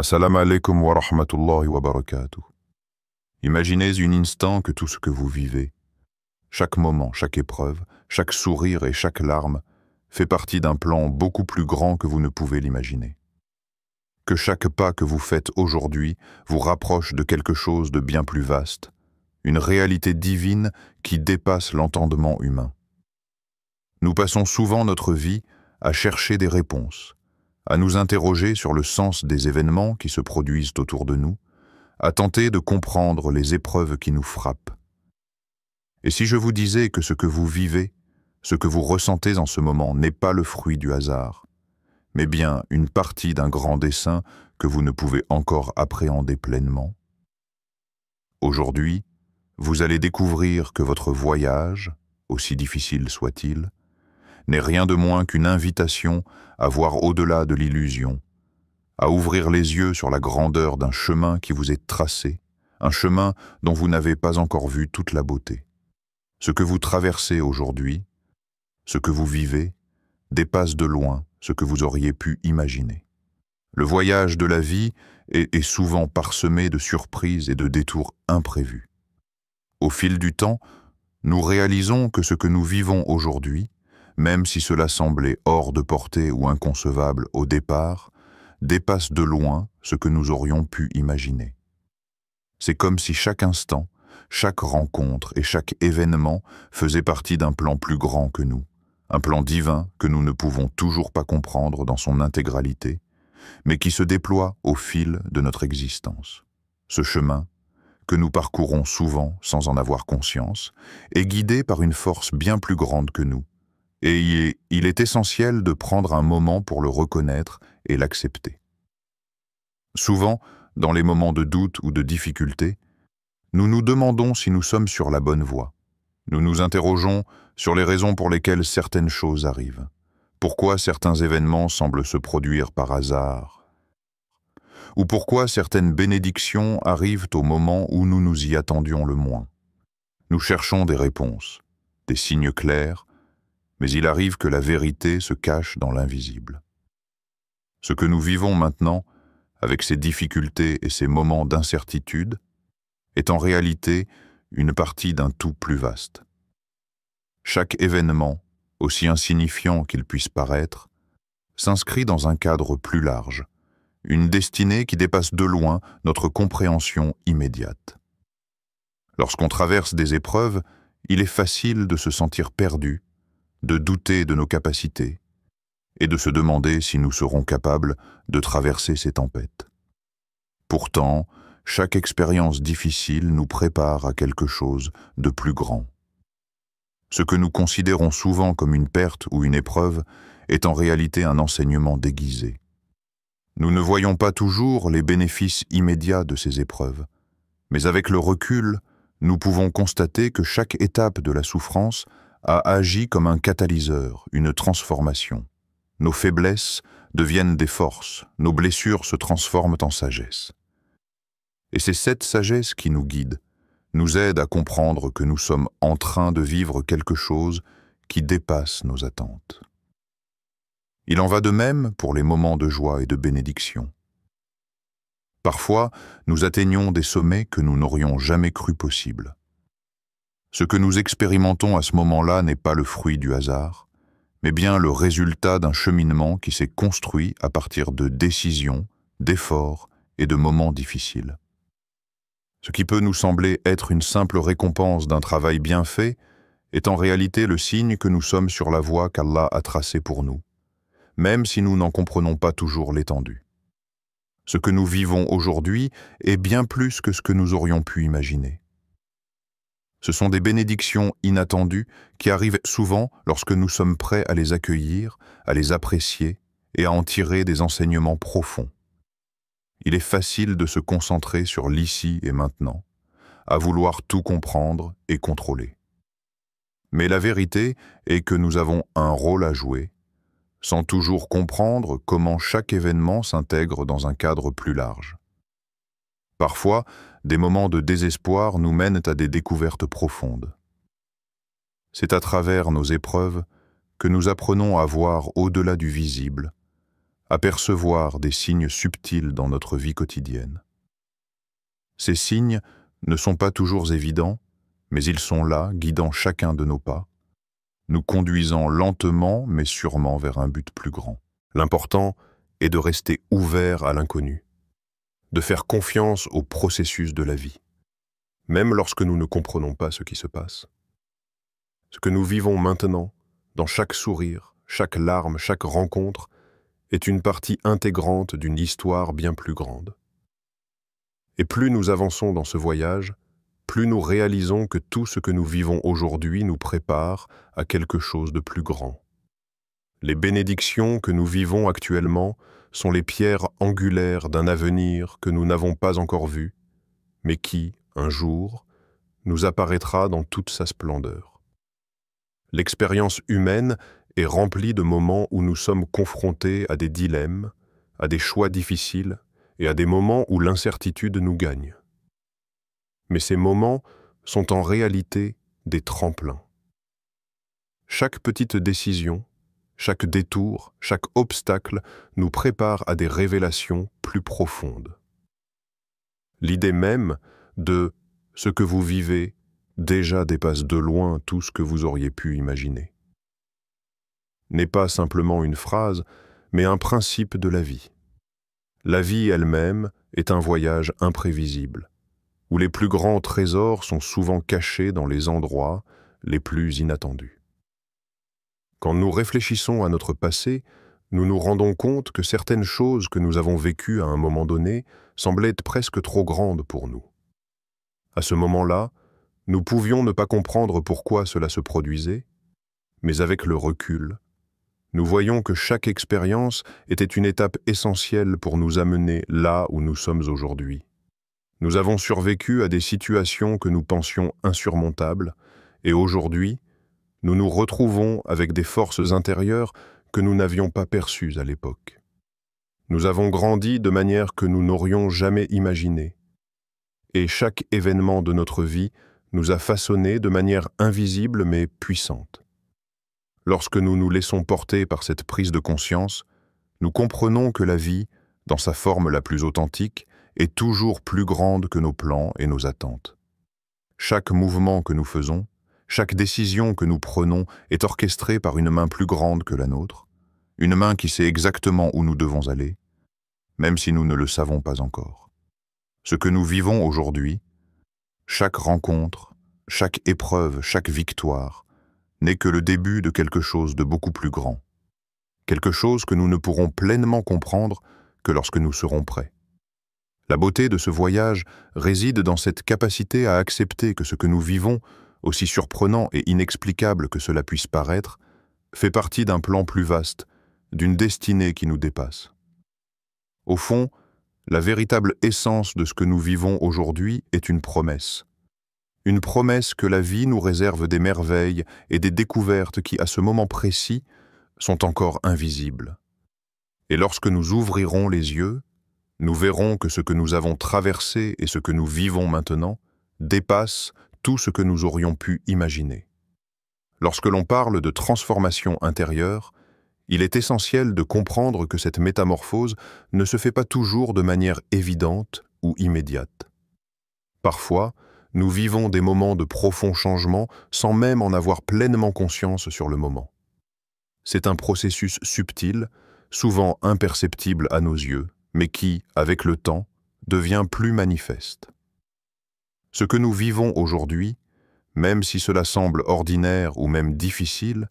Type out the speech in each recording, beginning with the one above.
Assalamu alaikum wa rahmatullahi wa barakatuh. Imaginez un instant que tout ce que vous vivez, chaque moment, chaque épreuve, chaque sourire et chaque larme fait partie d'un plan beaucoup plus grand que vous ne pouvez l'imaginer. Que chaque pas que vous faites aujourd'hui vous rapproche de quelque chose de bien plus vaste, une réalité divine qui dépasse l'entendement humain. Nous passons souvent notre vie à chercher des réponses, à nous interroger sur le sens des événements qui se produisent autour de nous, à tenter de comprendre les épreuves qui nous frappent. Et si je vous disais que ce que vous vivez, ce que vous ressentez en ce moment n'est pas le fruit du hasard, mais bien une partie d'un grand dessein que vous ne pouvez encore appréhender pleinement? Aujourd'hui, vous allez découvrir que votre voyage, aussi difficile soit-il, n'est rien de moins qu'une invitation à voir au-delà de l'illusion, à ouvrir les yeux sur la grandeur d'un chemin qui vous est tracé, un chemin dont vous n'avez pas encore vu toute la beauté. Ce que vous traversez aujourd'hui, ce que vous vivez, dépasse de loin ce que vous auriez pu imaginer. Le voyage de la vie est souvent parsemé de surprises et de détours imprévus. Au fil du temps, nous réalisons que ce que nous vivons aujourd'hui, même si cela semblait hors de portée ou inconcevable au départ, dépasse de loin ce que nous aurions pu imaginer. C'est comme si chaque instant, chaque rencontre et chaque événement faisait partie d'un plan plus grand que nous, un plan divin que nous ne pouvons toujours pas comprendre dans son intégralité, mais qui se déploie au fil de notre existence. Ce chemin, que nous parcourons souvent sans en avoir conscience, est guidé par une force bien plus grande que nous, et il est essentiel de prendre un moment pour le reconnaître et l'accepter. Souvent, dans les moments de doute ou de difficulté, nous nous demandons si nous sommes sur la bonne voie. Nous nous interrogeons sur les raisons pour lesquelles certaines choses arrivent. Pourquoi certains événements semblent se produire par hasard? Ou pourquoi certaines bénédictions arrivent au moment où nous nous y attendions le moins? Nous cherchons des réponses, des signes clairs, mais il arrive que la vérité se cache dans l'invisible. Ce que nous vivons maintenant, avec ces difficultés et ces moments d'incertitude, est en réalité une partie d'un tout plus vaste. Chaque événement, aussi insignifiant qu'il puisse paraître, s'inscrit dans un cadre plus large, une destinée qui dépasse de loin notre compréhension immédiate. Lorsqu'on traverse des épreuves, il est facile de se sentir perdu, de douter de nos capacités et de se demander si nous serons capables de traverser ces tempêtes. Pourtant, chaque expérience difficile nous prépare à quelque chose de plus grand. Ce que nous considérons souvent comme une perte ou une épreuve est en réalité un enseignement déguisé. Nous ne voyons pas toujours les bénéfices immédiats de ces épreuves, mais avec le recul, nous pouvons constater que chaque étape de la souffrance a agi comme un catalyseur, une transformation. Nos faiblesses deviennent des forces, nos blessures se transforment en sagesse. Et c'est cette sagesse qui nous guide, nous aide à comprendre que nous sommes en train de vivre quelque chose qui dépasse nos attentes. Il en va de même pour les moments de joie et de bénédiction. Parfois, nous atteignons des sommets que nous n'aurions jamais cru possibles. Ce que nous expérimentons à ce moment-là n'est pas le fruit du hasard, mais bien le résultat d'un cheminement qui s'est construit à partir de décisions, d'efforts et de moments difficiles. Ce qui peut nous sembler être une simple récompense d'un travail bien fait est en réalité le signe que nous sommes sur la voie qu'Allah a tracée pour nous, même si nous n'en comprenons pas toujours l'étendue. Ce que nous vivons aujourd'hui est bien plus que ce que nous aurions pu imaginer. Ce sont des bénédictions inattendues qui arrivent souvent lorsque nous sommes prêts à les accueillir, à les apprécier et à en tirer des enseignements profonds. Il est facile de se concentrer sur l'ici et maintenant, à vouloir tout comprendre et contrôler. Mais la vérité est que nous avons un rôle à jouer, sans toujours comprendre comment chaque événement s'intègre dans un cadre plus large. Parfois, des moments de désespoir nous mènent à des découvertes profondes. C'est à travers nos épreuves que nous apprenons à voir au-delà du visible, à percevoir des signes subtils dans notre vie quotidienne. Ces signes ne sont pas toujours évidents, mais ils sont là, guidant chacun de nos pas, nous conduisant lentement mais sûrement vers un but plus grand. L'important est de rester ouvert à l'inconnu, de faire confiance au processus de la vie, même lorsque nous ne comprenons pas ce qui se passe. Ce que nous vivons maintenant, dans chaque sourire, chaque larme, chaque rencontre, est une partie intégrante d'une histoire bien plus grande. Et plus nous avançons dans ce voyage, plus nous réalisons que tout ce que nous vivons aujourd'hui nous prépare à quelque chose de plus grand. Les bénédictions que nous vivons actuellement sont les pierres angulaires d'un avenir que nous n'avons pas encore vu, mais qui, un jour, nous apparaîtra dans toute sa splendeur. L'expérience humaine est remplie de moments où nous sommes confrontés à des dilemmes, à des choix difficiles et à des moments où l'incertitude nous gagne. Mais ces moments sont en réalité des tremplins. Chaque petite décision, chaque détour, chaque obstacle nous prépare à des révélations plus profondes. L'idée même de « ce que vous vivez » déjà dépasse de loin tout ce que vous auriez pu imaginer. N'est pas simplement une phrase, mais un principe de la vie. La vie elle-même est un voyage imprévisible, où les plus grands trésors sont souvent cachés dans les endroits les plus inattendus. Quand nous réfléchissons à notre passé, nous nous rendons compte que certaines choses que nous avons vécues à un moment donné semblaient presque trop grandes pour nous. À ce moment-là, nous pouvions ne pas comprendre pourquoi cela se produisait, mais avec le recul, nous voyons que chaque expérience était une étape essentielle pour nous amener là où nous sommes aujourd'hui. Nous avons survécu à des situations que nous pensions insurmontables, et aujourd'hui, nous nous retrouvons avec des forces intérieures que nous n'avions pas perçues à l'époque. Nous avons grandi de manière que nous n'aurions jamais imaginée, et chaque événement de notre vie nous a façonnés de manière invisible mais puissante. Lorsque nous nous laissons porter par cette prise de conscience, nous comprenons que la vie, dans sa forme la plus authentique, est toujours plus grande que nos plans et nos attentes. Chaque mouvement que nous faisons, chaque décision que nous prenons est orchestrée par une main plus grande que la nôtre, une main qui sait exactement où nous devons aller, même si nous ne le savons pas encore. Ce que nous vivons aujourd'hui, chaque rencontre, chaque épreuve, chaque victoire, n'est que le début de quelque chose de beaucoup plus grand, quelque chose que nous ne pourrons pleinement comprendre que lorsque nous serons prêts. La beauté de ce voyage réside dans cette capacité à accepter que ce que nous vivons, aussi surprenant et inexplicable que cela puisse paraître, fait partie d'un plan plus vaste, d'une destinée qui nous dépasse. Au fond, la véritable essence de ce que nous vivons aujourd'hui est une promesse. Une promesse que la vie nous réserve des merveilles et des découvertes qui, à ce moment précis, sont encore invisibles. Et lorsque nous ouvrirons les yeux, nous verrons que ce que nous avons traversé et ce que nous vivons maintenant dépasse tout ce que nous aurions pu imaginer. Lorsque l'on parle de transformation intérieure, il est essentiel de comprendre que cette métamorphose ne se fait pas toujours de manière évidente ou immédiate. Parfois, nous vivons des moments de profond changement sans même en avoir pleinement conscience sur le moment. C'est un processus subtil, souvent imperceptible à nos yeux, mais qui, avec le temps, devient plus manifeste. Ce que nous vivons aujourd'hui, même si cela semble ordinaire ou même difficile,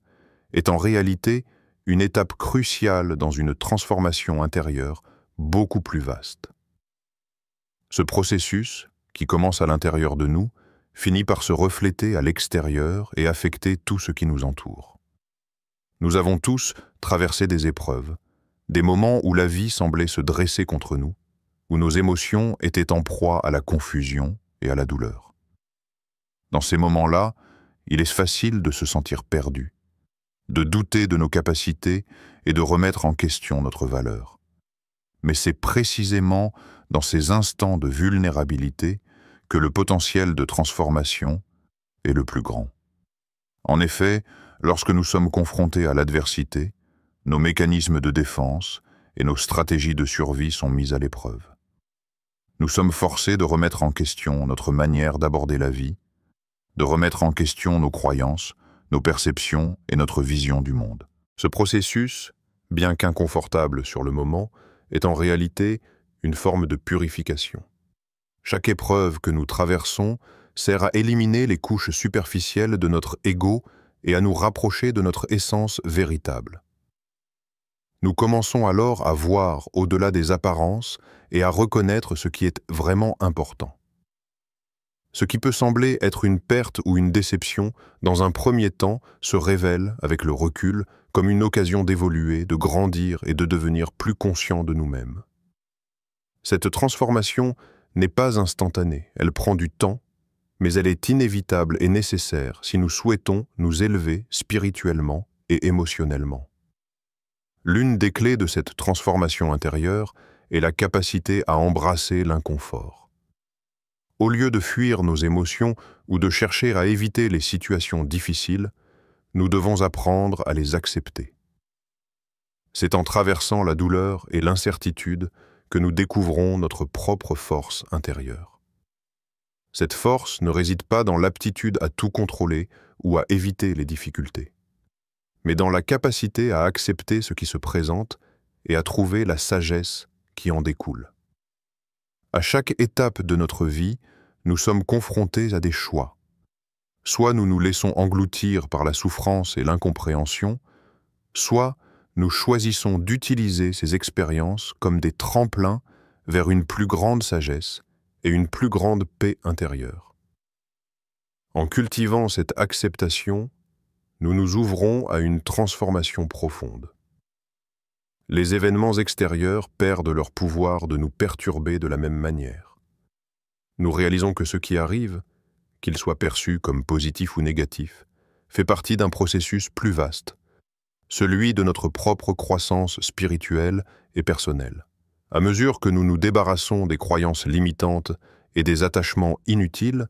est en réalité une étape cruciale dans une transformation intérieure beaucoup plus vaste. Ce processus, qui commence à l'intérieur de nous, finit par se refléter à l'extérieur et affecter tout ce qui nous entoure. Nous avons tous traversé des épreuves, des moments où la vie semblait se dresser contre nous, où nos émotions étaient en proie à la confusion et à la douleur. Dans ces moments-là, il est facile de se sentir perdu, de douter de nos capacités et de remettre en question notre valeur. Mais c'est précisément dans ces instants de vulnérabilité que le potentiel de transformation est le plus grand. En effet, lorsque nous sommes confrontés à l'adversité, nos mécanismes de défense et nos stratégies de survie sont mises à l'épreuve. Nous sommes forcés de remettre en question notre manière d'aborder la vie, de remettre en question nos croyances, nos perceptions et notre vision du monde. Ce processus, bien qu'inconfortable sur le moment, est en réalité une forme de purification. Chaque épreuve que nous traversons sert à éliminer les couches superficielles de notre ego et à nous rapprocher de notre essence véritable. Nous commençons alors à voir au-delà des apparences et à reconnaître ce qui est vraiment important. Ce qui peut sembler être une perte ou une déception, dans un premier temps, se révèle, avec le recul, comme une occasion d'évoluer, de grandir et de devenir plus conscient de nous-mêmes. Cette transformation n'est pas instantanée, elle prend du temps, mais elle est inévitable et nécessaire si nous souhaitons nous élever spirituellement et émotionnellement. L'une des clés de cette transformation intérieure est la capacité à embrasser l'inconfort. Au lieu de fuir nos émotions ou de chercher à éviter les situations difficiles, nous devons apprendre à les accepter. C'est en traversant la douleur et l'incertitude que nous découvrons notre propre force intérieure. Cette force ne réside pas dans l'aptitude à tout contrôler ou à éviter les difficultés, mais dans la capacité à accepter ce qui se présente et à trouver la sagesse qui en découle. À chaque étape de notre vie, nous sommes confrontés à des choix. Soit nous nous laissons engloutir par la souffrance et l'incompréhension, soit nous choisissons d'utiliser ces expériences comme des tremplins vers une plus grande sagesse et une plus grande paix intérieure. En cultivant cette acceptation, nous nous ouvrons à une transformation profonde. Les événements extérieurs perdent leur pouvoir de nous perturber de la même manière. Nous réalisons que ce qui arrive, qu'il soit perçu comme positif ou négatif, fait partie d'un processus plus vaste, celui de notre propre croissance spirituelle et personnelle. À mesure que nous nous débarrassons des croyances limitantes et des attachements inutiles,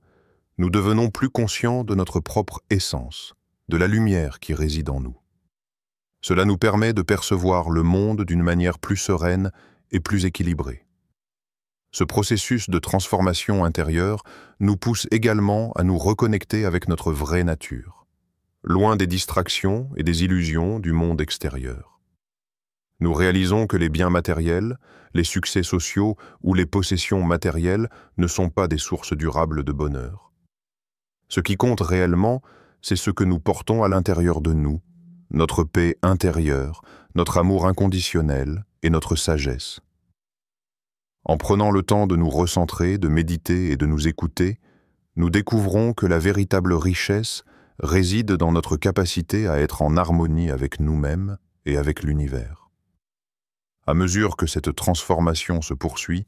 nous devenons plus conscients de notre propre essence, de la lumière qui réside en nous. Cela nous permet de percevoir le monde d'une manière plus sereine et plus équilibrée. Ce processus de transformation intérieure nous pousse également à nous reconnecter avec notre vraie nature, loin des distractions et des illusions du monde extérieur. Nous réalisons que les biens matériels, les succès sociaux ou les possessions matérielles ne sont pas des sources durables de bonheur. Ce qui compte réellement, c'est ce que nous portons à l'intérieur de nous, notre paix intérieure, notre amour inconditionnel et notre sagesse. En prenant le temps de nous recentrer, de méditer et de nous écouter, nous découvrons que la véritable richesse réside dans notre capacité à être en harmonie avec nous-mêmes et avec l'univers. À mesure que cette transformation se poursuit,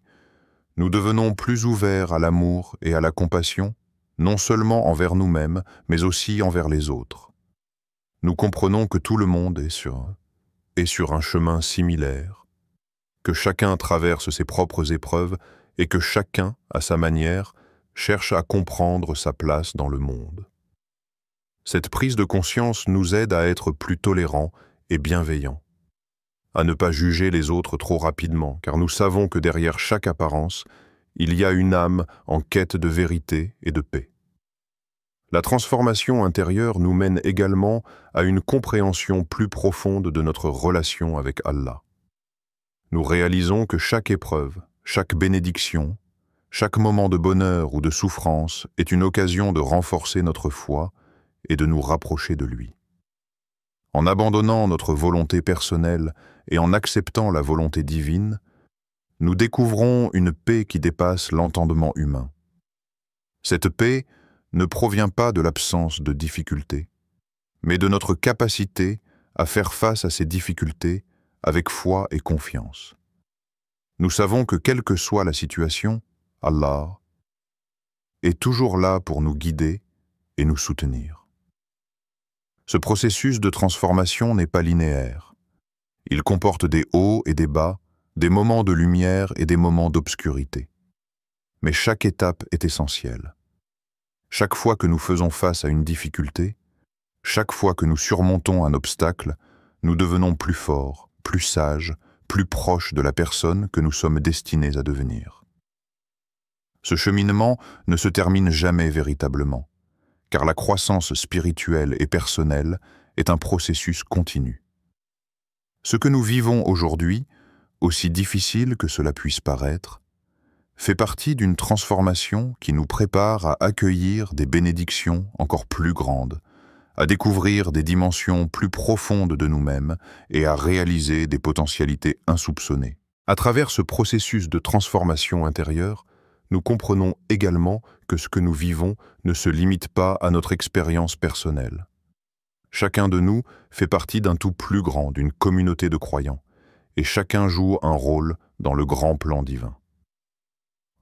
nous devenons plus ouverts à l'amour et à la compassion, non seulement envers nous-mêmes, mais aussi envers les autres. Nous comprenons que tout le monde est sur un chemin similaire, que chacun traverse ses propres épreuves et que chacun, à sa manière, cherche à comprendre sa place dans le monde. Cette prise de conscience nous aide à être plus tolérants et bienveillants, à ne pas juger les autres trop rapidement, car nous savons que derrière chaque apparence, il y a une âme en quête de vérité et de paix. La transformation intérieure nous mène également à une compréhension plus profonde de notre relation avec Allah. Nous réalisons que chaque épreuve, chaque bénédiction, chaque moment de bonheur ou de souffrance est une occasion de renforcer notre foi et de nous rapprocher de lui. En abandonnant notre volonté personnelle et en acceptant la volonté divine, nous découvrons une paix qui dépasse l'entendement humain. Cette paix ne provient pas de l'absence de difficultés, mais de notre capacité à faire face à ces difficultés avec foi et confiance. Nous savons que quelle que soit la situation, Allah est toujours là pour nous guider et nous soutenir. Ce processus de transformation n'est pas linéaire. Il comporte des hauts et des bas, des moments de lumière et des moments d'obscurité. Mais chaque étape est essentielle. Chaque fois que nous faisons face à une difficulté, chaque fois que nous surmontons un obstacle, nous devenons plus forts, plus sages, plus proche de la personne que nous sommes destinés à devenir. Ce cheminement ne se termine jamais véritablement, car la croissance spirituelle et personnelle est un processus continu. Ce que nous vivons aujourd'hui, aussi difficile que cela puisse paraître, fait partie d'une transformation qui nous prépare à accueillir des bénédictions encore plus grandes, à découvrir des dimensions plus profondes de nous-mêmes et à réaliser des potentialités insoupçonnées. À travers ce processus de transformation intérieure, nous comprenons également que ce que nous vivons ne se limite pas à notre expérience personnelle. Chacun de nous fait partie d'un tout plus grand, d'une communauté de croyants, et chacun joue un rôle dans le grand plan divin.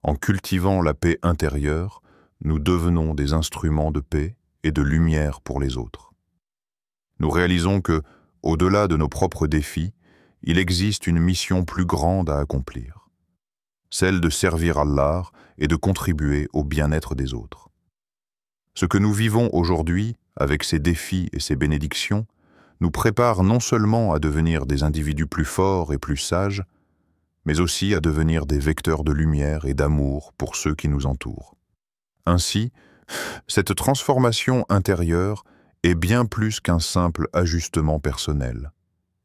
En cultivant la paix intérieure, nous devenons des instruments de paix et de lumière pour les autres. Nous réalisons que, au-delà de nos propres défis, il existe une mission plus grande à accomplir, celle de servir Allah et de contribuer au bien-être des autres. Ce que nous vivons aujourd'hui, avec ses défis et ses bénédictions, nous prépare non seulement à devenir des individus plus forts et plus sages, mais aussi à devenir des vecteurs de lumière et d'amour pour ceux qui nous entourent. Ainsi, cette transformation intérieure est bien plus qu'un simple ajustement personnel.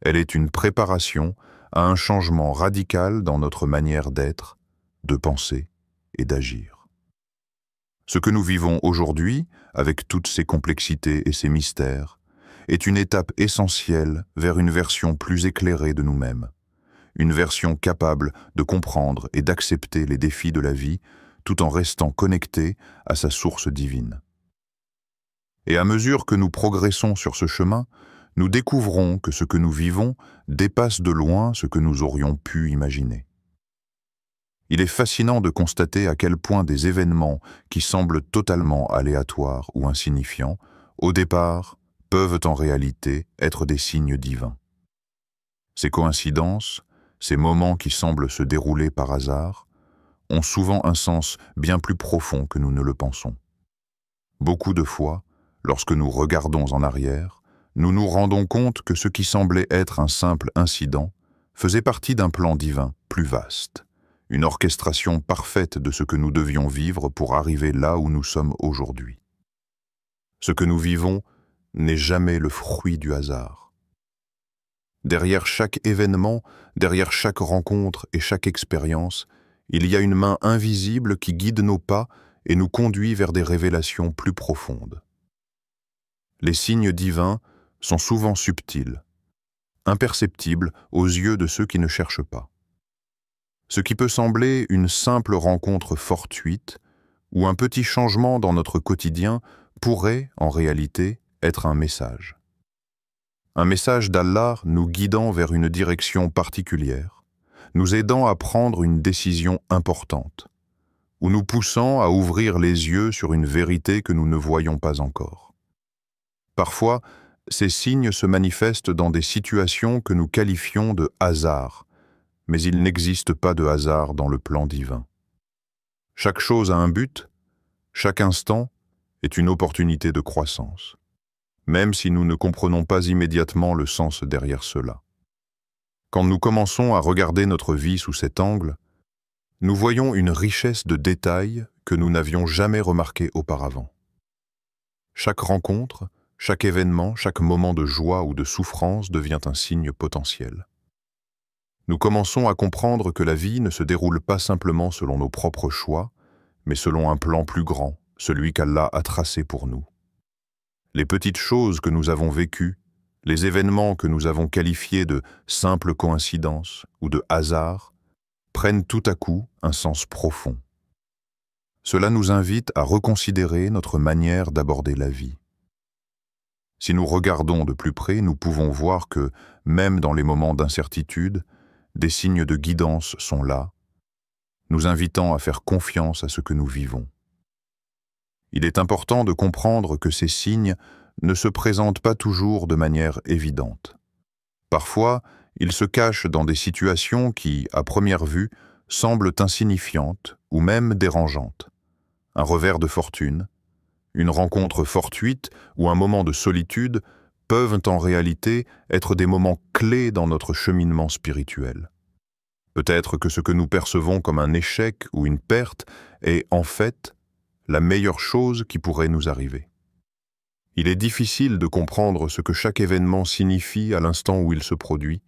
Elle est une préparation à un changement radical dans notre manière d'être, de penser et d'agir. Ce que nous vivons aujourd'hui, avec toutes ses complexités et ses mystères, est une étape essentielle vers une version plus éclairée de nous-mêmes, une version capable de comprendre et d'accepter les défis de la vie tout en restant connecté à sa source divine. Et à mesure que nous progressons sur ce chemin, nous découvrons que ce que nous vivons dépasse de loin ce que nous aurions pu imaginer. Il est fascinant de constater à quel point des événements qui semblent totalement aléatoires ou insignifiants, au départ, peuvent en réalité être des signes divins. Ces coïncidences, ces moments qui semblent se dérouler par hasard, ont souvent un sens bien plus profond que nous ne le pensons. Beaucoup de fois, lorsque nous regardons en arrière, nous nous rendons compte que ce qui semblait être un simple incident faisait partie d'un plan divin plus vaste, une orchestration parfaite de ce que nous devions vivre pour arriver là où nous sommes aujourd'hui. Ce que nous vivons n'est jamais le fruit du hasard. Derrière chaque événement, derrière chaque rencontre et chaque expérience, il y a une main invisible qui guide nos pas et nous conduit vers des révélations plus profondes. Les signes divins sont souvent subtils, imperceptibles aux yeux de ceux qui ne cherchent pas. Ce qui peut sembler une simple rencontre fortuite ou un petit changement dans notre quotidien pourrait, en réalité, être un message. Un message d'Allah nous guidant vers une direction particulière, nous aidant à prendre une décision importante, ou nous poussant à ouvrir les yeux sur une vérité que nous ne voyons pas encore. Parfois, ces signes se manifestent dans des situations que nous qualifions de hasard, mais il n'existe pas de hasard dans le plan divin. Chaque chose a un but, chaque instant est une opportunité de croissance, même si nous ne comprenons pas immédiatement le sens derrière cela. Quand nous commençons à regarder notre vie sous cet angle, nous voyons une richesse de détails que nous n'avions jamais remarqués auparavant. Chaque rencontre, chaque événement, chaque moment de joie ou de souffrance devient un signe potentiel. Nous commençons à comprendre que la vie ne se déroule pas simplement selon nos propres choix, mais selon un plan plus grand, celui qu'Allah a tracé pour nous. Les petites choses que nous avons vécues, les événements que nous avons qualifiés de simples coïncidences ou de hasard, prennent tout à coup un sens profond. Cela nous invite à reconsidérer notre manière d'aborder la vie. Si nous regardons de plus près, nous pouvons voir que, même dans les moments d'incertitude, des signes de guidance sont là, nous invitant à faire confiance à ce que nous vivons. Il est important de comprendre que ces signes ne se présentent pas toujours de manière évidente. Parfois, ils se cachent dans des situations qui, à première vue, semblent insignifiantes ou même dérangeantes. Un revers de fortune, une rencontre fortuite ou un moment de solitude peuvent en réalité être des moments clés dans notre cheminement spirituel. Peut-être que ce que nous percevons comme un échec ou une perte est en fait la meilleure chose qui pourrait nous arriver. Il est difficile de comprendre ce que chaque événement signifie à l'instant où il se produit,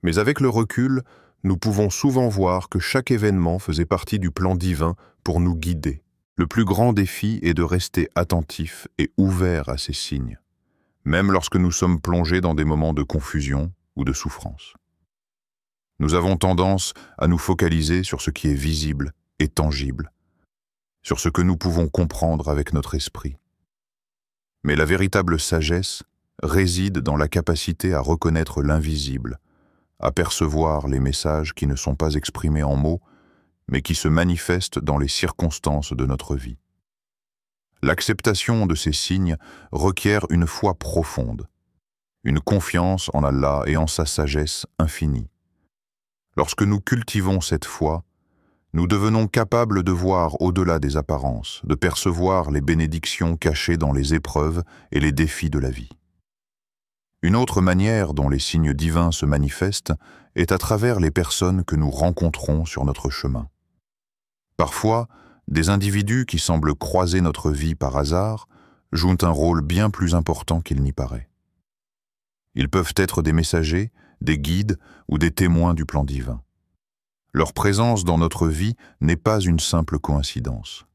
mais avec le recul, nous pouvons souvent voir que chaque événement faisait partie du plan divin pour nous guider. Le plus grand défi est de rester attentif et ouvert à ces signes, même lorsque nous sommes plongés dans des moments de confusion ou de souffrance. Nous avons tendance à nous focaliser sur ce qui est visible et tangible, sur ce que nous pouvons comprendre avec notre esprit. Mais la véritable sagesse réside dans la capacité à reconnaître l'invisible, à percevoir les messages qui ne sont pas exprimés en mots, mais qui se manifestent dans les circonstances de notre vie. L'acceptation de ces signes requiert une foi profonde, une confiance en Allah et en sa sagesse infinie. Lorsque nous cultivons cette foi, nous devenons capables de voir au-delà des apparences, de percevoir les bénédictions cachées dans les épreuves et les défis de la vie. Une autre manière dont les signes divins se manifestent est à travers les personnes que nous rencontrons sur notre chemin. Parfois, des individus qui semblent croiser notre vie par hasard jouent un rôle bien plus important qu'il n'y paraît. Ils peuvent être des messagers, des guides ou des témoins du plan divin. Leur présence dans notre vie n'est pas une simple coïncidence.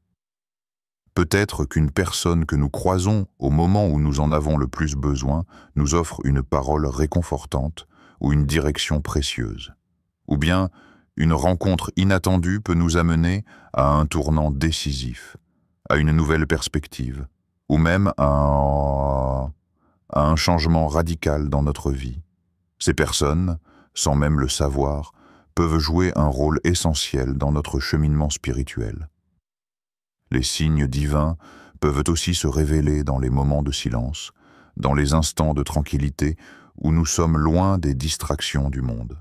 Peut-être qu'une personne que nous croisons au moment où nous en avons le plus besoin nous offre une parole réconfortante ou une direction précieuse. Ou bien, une rencontre inattendue peut nous amener à un tournant décisif, à une nouvelle perspective, ou même à un changement radical dans notre vie. Ces personnes, sans même le savoir, peuvent jouer un rôle essentiel dans notre cheminement spirituel. Les signes divins peuvent aussi se révéler dans les moments de silence, dans les instants de tranquillité où nous sommes loin des distractions du monde.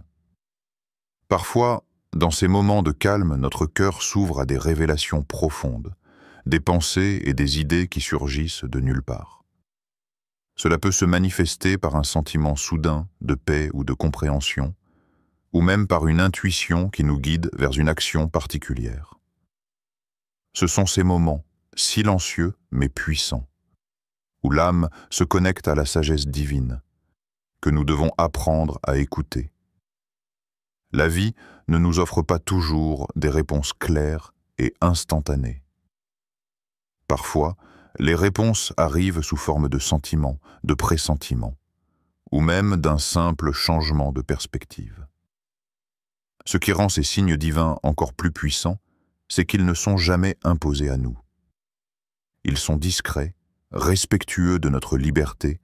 Parfois, dans ces moments de calme, notre cœur s'ouvre à des révélations profondes, des pensées et des idées qui surgissent de nulle part. Cela peut se manifester par un sentiment soudain de paix ou de compréhension, ou même par une intuition qui nous guide vers une action particulière. Ce sont ces moments, silencieux mais puissants, où l'âme se connecte à la sagesse divine, que nous devons apprendre à écouter. La vie ne nous offre pas toujours des réponses claires et instantanées. Parfois, les réponses arrivent sous forme de sentiments, de pressentiments, ou même d'un simple changement de perspective. Ce qui rend ces signes divins encore plus puissants, c'est qu'ils ne sont jamais imposés à nous. Ils sont discrets, respectueux de notre liberté,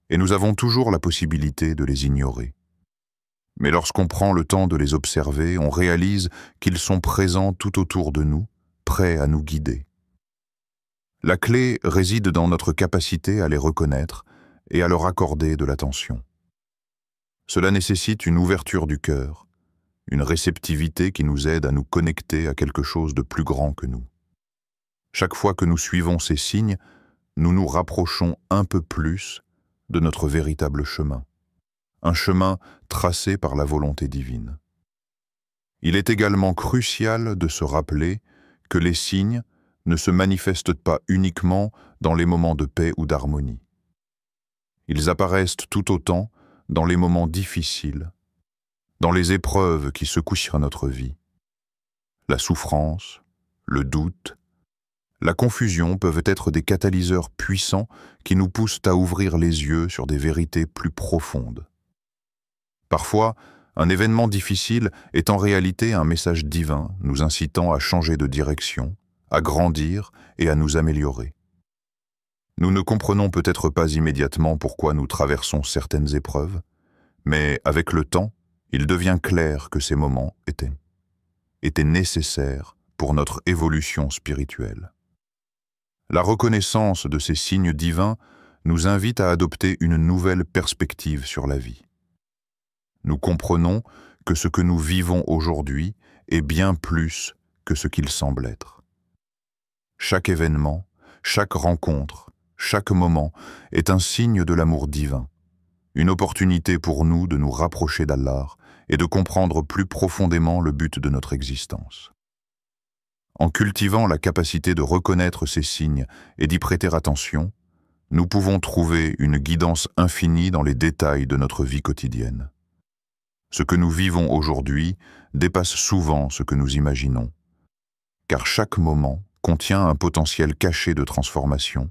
et nous avons toujours la possibilité de les ignorer. Mais lorsqu'on prend le temps de les observer, on réalise qu'ils sont présents tout autour de nous, prêts à nous guider. La clé réside dans notre capacité à les reconnaître et à leur accorder de l'attention. Cela nécessite une ouverture du cœur, une réceptivité qui nous aide à nous connecter à quelque chose de plus grand que nous. Chaque fois que nous suivons ces signes, nous nous rapprochons un peu plus de notre véritable chemin, un chemin tracé par la volonté divine. Il est également crucial de se rappeler que les signes ne se manifestent pas uniquement dans les moments de paix ou d'harmonie. Ils apparaissent tout autant dans les moments difficiles, dans les épreuves qui secouent sur notre vie. La souffrance, le doute, la confusion peuvent être des catalyseurs puissants qui nous poussent à ouvrir les yeux sur des vérités plus profondes. Parfois, un événement difficile est en réalité un message divin nous incitant à changer de direction, à grandir et à nous améliorer. Nous ne comprenons peut-être pas immédiatement pourquoi nous traversons certaines épreuves, mais avec le temps, il devient clair que ces moments étaient nécessaires pour notre évolution spirituelle. La reconnaissance de ces signes divins nous invite à adopter une nouvelle perspective sur la vie. Nous comprenons que ce que nous vivons aujourd'hui est bien plus que ce qu'il semble être. Chaque événement, chaque rencontre, chaque moment est un signe de l'amour divin, une opportunité pour nous de nous rapprocher d'Allah et de comprendre plus profondément le but de notre existence. En cultivant la capacité de reconnaître ces signes et d'y prêter attention, nous pouvons trouver une guidance infinie dans les détails de notre vie quotidienne. Ce que nous vivons aujourd'hui dépasse souvent ce que nous imaginons, car chaque moment contient un potentiel caché de transformation,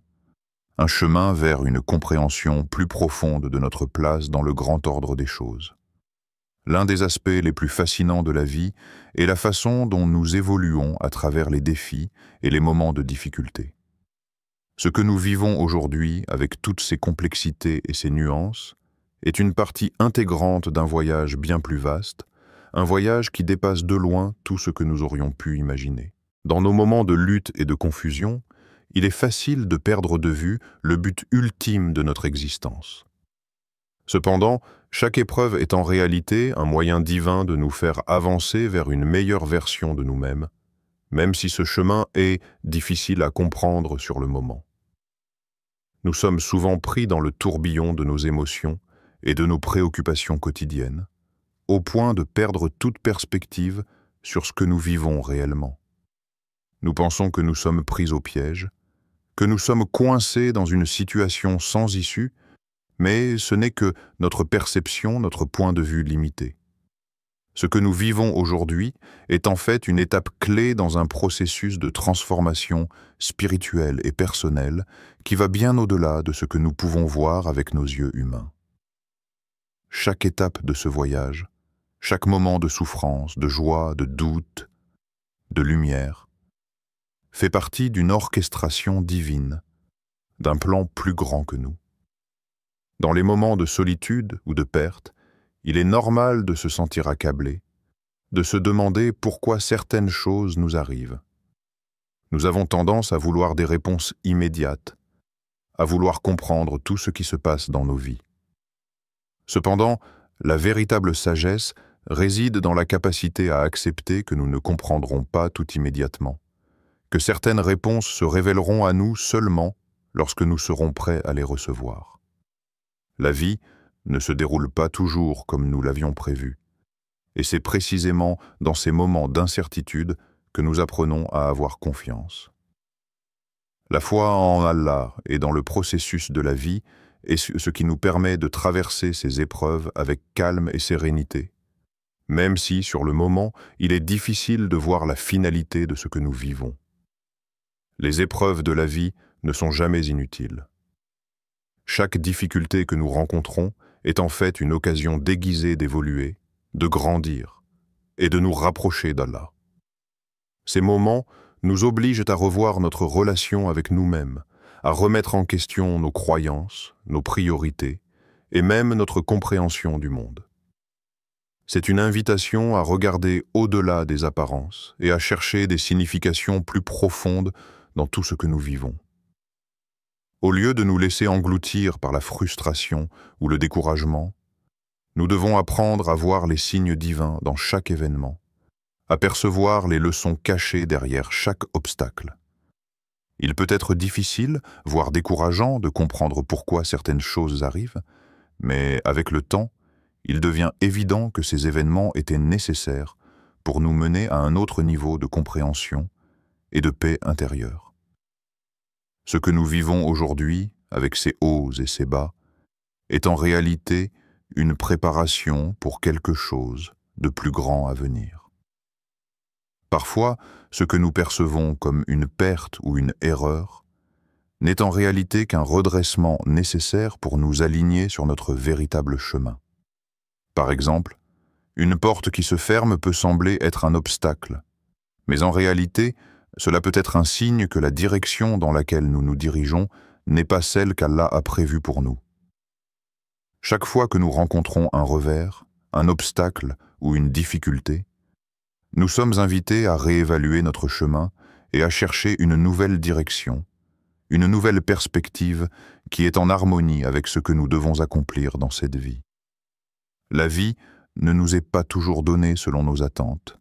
un chemin vers une compréhension plus profonde de notre place dans le grand ordre des choses. L'un des aspects les plus fascinants de la vie est la façon dont nous évoluons à travers les défis et les moments de difficulté. Ce que nous vivons aujourd'hui, avec toutes ses complexités et ses nuances, est une partie intégrante d'un voyage bien plus vaste, un voyage qui dépasse de loin tout ce que nous aurions pu imaginer. Dans nos moments de lutte et de confusion, il est facile de perdre de vue le but ultime de notre existence. Cependant, chaque épreuve est en réalité un moyen divin de nous faire avancer vers une meilleure version de nous-mêmes, même si ce chemin est difficile à comprendre sur le moment. Nous sommes souvent pris dans le tourbillon de nos émotions et de nos préoccupations quotidiennes, au point de perdre toute perspective sur ce que nous vivons réellement. Nous pensons que nous sommes pris au piège, que nous sommes coincés dans une situation sans issue, mais ce n'est que notre perception, notre point de vue limité. Ce que nous vivons aujourd'hui est en fait une étape clé dans un processus de transformation spirituelle et personnelle qui va bien au-delà de ce que nous pouvons voir avec nos yeux humains. Chaque étape de ce voyage, chaque moment de souffrance, de joie, de doute, de lumière, fait partie d'une orchestration divine, d'un plan plus grand que nous. Dans les moments de solitude ou de perte, il est normal de se sentir accablé, de se demander pourquoi certaines choses nous arrivent. Nous avons tendance à vouloir des réponses immédiates, à vouloir comprendre tout ce qui se passe dans nos vies. Cependant, la véritable sagesse réside dans la capacité à accepter que nous ne comprendrons pas tout immédiatement, que certaines réponses se révéleront à nous seulement lorsque nous serons prêts à les recevoir. La vie ne se déroule pas toujours comme nous l'avions prévu, et c'est précisément dans ces moments d'incertitude que nous apprenons à avoir confiance. La foi en Allah et dans le processus de la vie est ce qui nous permet de traverser ces épreuves avec calme et sérénité, même si, sur le moment, il est difficile de voir la finalité de ce que nous vivons. Les épreuves de la vie ne sont jamais inutiles. Chaque difficulté que nous rencontrons est en fait une occasion déguisée d'évoluer, de grandir et de nous rapprocher d'Allah. Ces moments nous obligent à revoir notre relation avec nous-mêmes, à remettre en question nos croyances, nos priorités et même notre compréhension du monde. C'est une invitation à regarder au-delà des apparences et à chercher des significations plus profondes dans tout ce que nous vivons. Au lieu de nous laisser engloutir par la frustration ou le découragement, nous devons apprendre à voir les signes divins dans chaque événement, à percevoir les leçons cachées derrière chaque obstacle. Il peut être difficile, voire décourageant, de comprendre pourquoi certaines choses arrivent, mais avec le temps, il devient évident que ces événements étaient nécessaires pour nous mener à un autre niveau de compréhension et de paix intérieure. Ce que nous vivons aujourd'hui, avec ses hauts et ses bas, est en réalité une préparation pour quelque chose de plus grand à venir. Parfois, ce que nous percevons comme une perte ou une erreur n'est en réalité qu'un redressement nécessaire pour nous aligner sur notre véritable chemin. Par exemple, une porte qui se ferme peut sembler être un obstacle, mais en réalité, cela peut être un signe que la direction dans laquelle nous nous dirigeons n'est pas celle qu'Allah a prévue pour nous. Chaque fois que nous rencontrons un revers, un obstacle ou une difficulté, nous sommes invités à réévaluer notre chemin et à chercher une nouvelle direction, une nouvelle perspective qui est en harmonie avec ce que nous devons accomplir dans cette vie. La vie ne nous est pas toujours donnée selon nos attentes,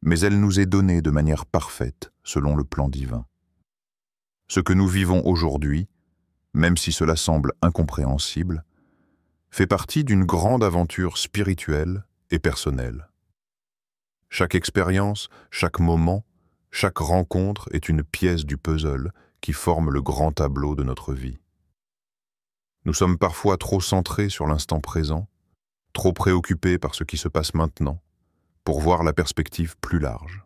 mais elle nous est donnée de manière parfaite selon le plan divin. Ce que nous vivons aujourd'hui, même si cela semble incompréhensible, fait partie d'une grande aventure spirituelle et personnelle. Chaque expérience, chaque moment, chaque rencontre est une pièce du puzzle qui forme le grand tableau de notre vie. Nous sommes parfois trop centrés sur l'instant présent, trop préoccupés par ce qui se passe maintenant, pour voir la perspective plus large.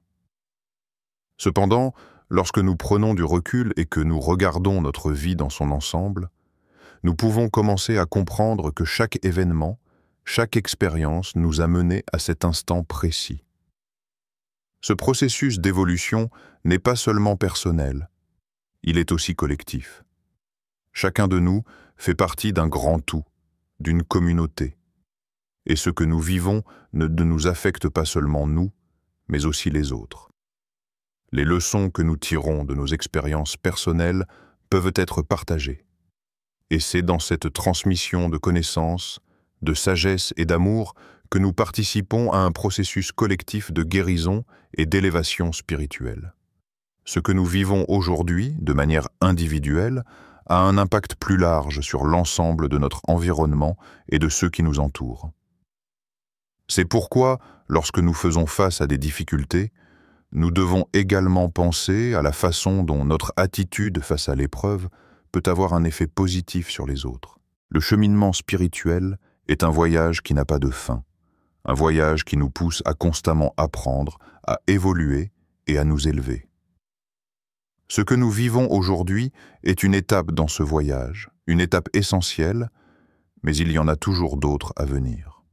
Cependant, lorsque nous prenons du recul et que nous regardons notre vie dans son ensemble, nous pouvons commencer à comprendre que chaque événement, chaque expérience nous a menés à cet instant précis. Ce processus d'évolution n'est pas seulement personnel, il est aussi collectif. Chacun de nous fait partie d'un grand tout, d'une communauté. Et ce que nous vivons ne nous affecte pas seulement nous, mais aussi les autres. Les leçons que nous tirons de nos expériences personnelles peuvent être partagées. Et c'est dans cette transmission de connaissances, de sagesse et d'amour que nous participons à un processus collectif de guérison et d'élévation spirituelle. Ce que nous vivons aujourd'hui, de manière individuelle, a un impact plus large sur l'ensemble de notre environnement et de ceux qui nous entourent. C'est pourquoi, lorsque nous faisons face à des difficultés, nous devons également penser à la façon dont notre attitude face à l'épreuve peut avoir un effet positif sur les autres. Le cheminement spirituel est un voyage qui n'a pas de fin, un voyage qui nous pousse à constamment apprendre, à évoluer et à nous élever. Ce que nous vivons aujourd'hui est une étape dans ce voyage, une étape essentielle, mais il y en a toujours d'autres à venir.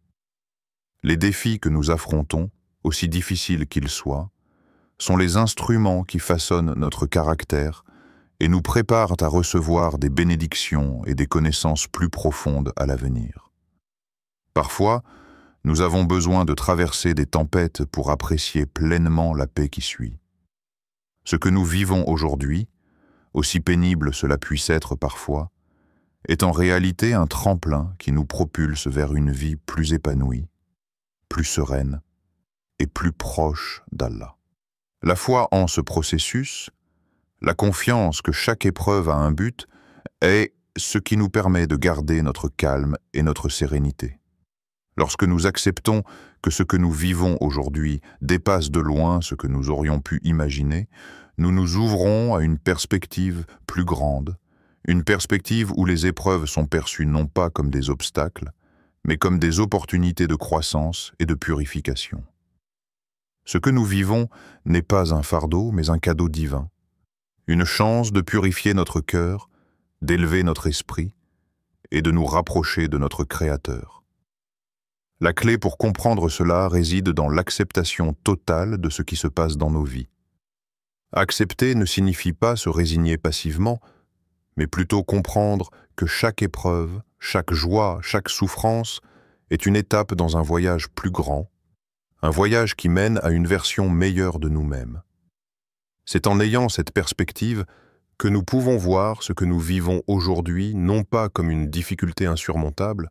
Les défis que nous affrontons, aussi difficiles qu'ils soient, sont les instruments qui façonnent notre caractère et nous préparent à recevoir des bénédictions et des connaissances plus profondes à l'avenir. Parfois, nous avons besoin de traverser des tempêtes pour apprécier pleinement la paix qui suit. Ce que nous vivons aujourd'hui, aussi pénible cela puisse être parfois, est en réalité un tremplin qui nous propulse vers une vie plus épanouie, plus sereine et plus proche d'Allah. La foi en ce processus, la confiance que chaque épreuve a un but, est ce qui nous permet de garder notre calme et notre sérénité. Lorsque nous acceptons que ce que nous vivons aujourd'hui dépasse de loin ce que nous aurions pu imaginer, nous nous ouvrons à une perspective plus grande, une perspective où les épreuves sont perçues non pas comme des obstacles, mais comme des opportunités de croissance et de purification. Ce que nous vivons n'est pas un fardeau, mais un cadeau divin, une chance de purifier notre cœur, d'élever notre esprit et de nous rapprocher de notre Créateur. La clé pour comprendre cela réside dans l'acceptation totale de ce qui se passe dans nos vies. Accepter ne signifie pas se résigner passivement, mais plutôt comprendre que chaque épreuve, chaque joie, chaque souffrance est une étape dans un voyage plus grand, un voyage qui mène à une version meilleure de nous-mêmes. C'est en ayant cette perspective que nous pouvons voir ce que nous vivons aujourd'hui non pas comme une difficulté insurmontable,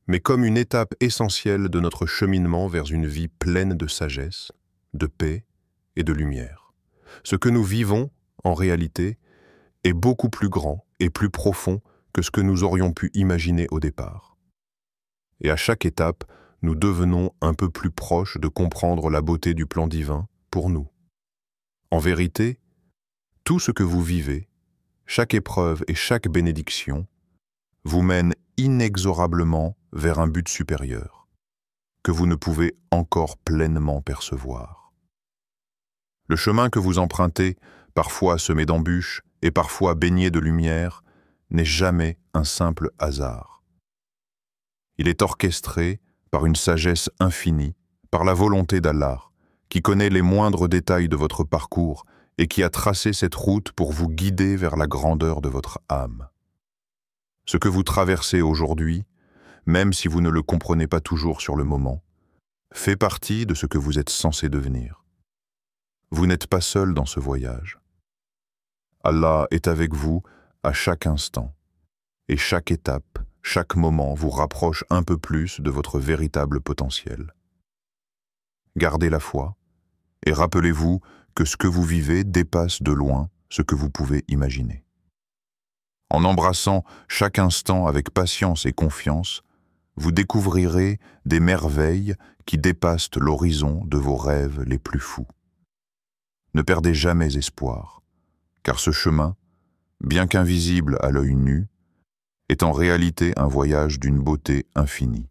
mais comme une étape essentielle de notre cheminement vers une vie pleine de sagesse, de paix et de lumière. Ce que nous vivons, en réalité, est beaucoup plus grand et plus profond que ce que nous aurions pu imaginer au départ. Et à chaque étape, nous devenons un peu plus proches de comprendre la beauté du plan divin pour nous. En vérité, tout ce que vous vivez, chaque épreuve et chaque bénédiction, vous mène inexorablement vers un but supérieur, que vous ne pouvez encore pleinement percevoir. Le chemin que vous empruntez, parfois semé d'embûches et parfois baigné de lumière, n'est jamais un simple hasard. Il est orchestré par une sagesse infinie, par la volonté d'Allah, qui connaît les moindres détails de votre parcours et qui a tracé cette route pour vous guider vers la grandeur de votre âme. Ce que vous traversez aujourd'hui, même si vous ne le comprenez pas toujours sur le moment, fait partie de ce que vous êtes censé devenir. Vous n'êtes pas seul dans ce voyage. Allah est avec vous à chaque instant, et chaque étape, chaque moment vous rapproche un peu plus de votre véritable potentiel. Gardez la foi, et rappelez-vous que ce que vous vivez dépasse de loin ce que vous pouvez imaginer. En embrassant chaque instant avec patience et confiance, vous découvrirez des merveilles qui dépassent l'horizon de vos rêves les plus fous. Ne perdez jamais espoir, car ce chemin, bien qu'invisible à l'œil nu, est en réalité un voyage d'une beauté infinie.